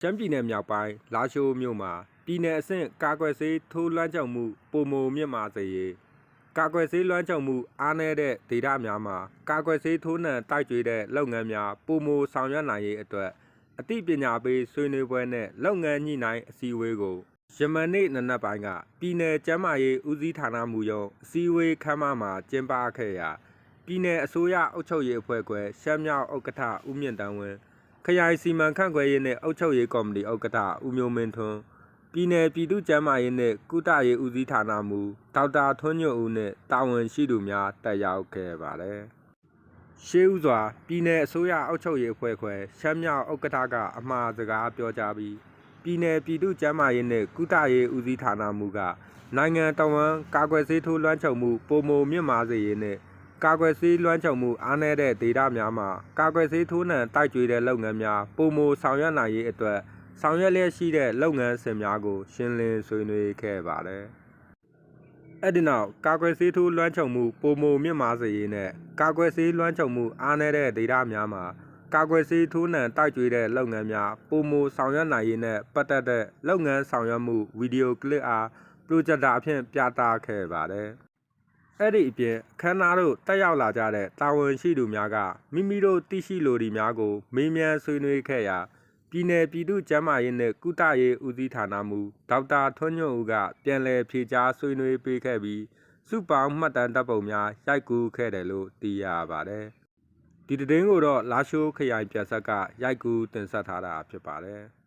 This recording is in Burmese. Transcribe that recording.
ရှမ်းပြည်နယ်မြောက်ပိုင်းလာရှိုးမြို့မှာပြည်နယ်အဆင့်ကာကွယ်ဆေးထိုးလွှမ်းခြုံမှုပိုမိုမြင့်မားစေရေးကာကွယ်ဆေးလွှမ်းခြုံမှုအားနည်းတဲ့ဒေသများမှာကာကွယ်ဆေးထိုးနှံတိုက်ကျွေးတဲ့လုပ်ငန်းများပိုမိုဆောင်ရွက်နိုင်ရေးအတွက်အသိပညာပေးဆွေးနွေးပွဲနဲ့လုပ်ငန်းညှိနှိုင်းအစည်းအဝေးကိုယမန်နေ့နနက်ပိုင်းကပြည်နယ်ကျန်းမာရေးဦးစီးဌာနမှရုံးအစည်းအဝေးခန်းမမှာကျင်းပခဲ့ရာပြည်နယ်အစိုးရအုပ်ချုပ်ရေးအဖွဲ့ခွဲရှမ်းမြောက်ဥက္ကဋ္ဌဦးမြင့်တန်းဝင်းခရိုင်စီမံခန့်ခွဲရေးနဲ့အုပ်ချုပ်ရေးကော်မတီဥက္ကဋ္ဌဦးမျိုးမင်းထွန်းပြည်နယ်ပြည်သူ့ကျန်းမာရေးနဲ့ကုသရေးဦးစီးဌာနမှဒေါက်တာထွန်းညွန့်ဦးနဲ့တာဝန်ရှိသူများတက်ရောက်ခဲ့ပါတယ်။ရှေးဦးစွာပြည်နယ်အစိုးရအုပ်ချုပ်ရေးအဖွဲ့ခွဲရှမ်းမြောက်ဥက္ကဋ္ဌကအမှာစကားပြောကြားပြီးပြည်နယ်ပြည်သူ့ကျန်းမာရေးနဲ့ကုသရေးဦးစီးဌာနမှကနိုင်ငံတော်ဝန်ကာကွယ်ဆေးထိုးလွှမ်းခြုံမှုပိုမိုမြင့်မားစေရေးနဲ့ကာကွယ်ဆေးလွှမ်းခြုံမှုအားနည်းတဲ့ဒေသများမှာကာကွယ်ဆေးထိုးနှံတိုက်ကျွေးတဲ့လုပ်ငန်းများပိုမိုဆောင်ရွက်နိုင်ရေးအတွက်ဆောင်ရွက်လျက်ရှိတဲ့လုပ်ငန်းစဉ်များကိုရှင်းလင်းဆွေးနွေးခဲ့ပါတယ်။အဲ့ဒီနောက်ကာကွယ်ဆေးထိုးလွှမ်းခြုံမှုပိုမိုမြင့်မားစေရေးနဲ့ကာကွယ်ဆေးလွှမ်းခြုံမှုအားနည်းတဲ့ဒေသများမှာကာကွယ်ဆေးထိုးနှံတိုက်ကျွေးတဲ့လုပ်ငန်းများပိုမိုဆောင်ရွက်နိုင်ရေးနဲ့ပတ်သက်တဲ့လုပ်ငန်းဆောင်ရွက်မှုဗီဒီယိုကလစ်အားပရိုဂျက်တာအဖြစ်ပြသခဲ့ပါတယ်။အဲ့ဒီအပြင်အခမ်းအနားတို့တက်ရောက်လာကြတဲ့တာဝန်ရှိသူများကမိမိတို့သိရှိလိုသည့်များကိုမေးမြန်းဆွေးနွေးခဲ့ရာပြည်နယ်ပြည်သူ့ကျန်းမာရေးနဲ့ကုသရေးဦးစီးဌာနမှဒေါက်တာထွန်းညွန့်ဦးကပြန်လည်ဖြေကြားဆွေးနွေးပေးခဲ့ပြီးစုပေါင်းမှတ်တမ်းတပ်ပုံများရိုက်ကူးခဲ့တယ်လို့သိရပါတယ်။ဒီသတင်းကိုတော့လာရှိုးခရိုင်ပြည်ဆက်ကရိုက်ကူးတင်ဆက်ထားတာဖြစ်ပါတယ်။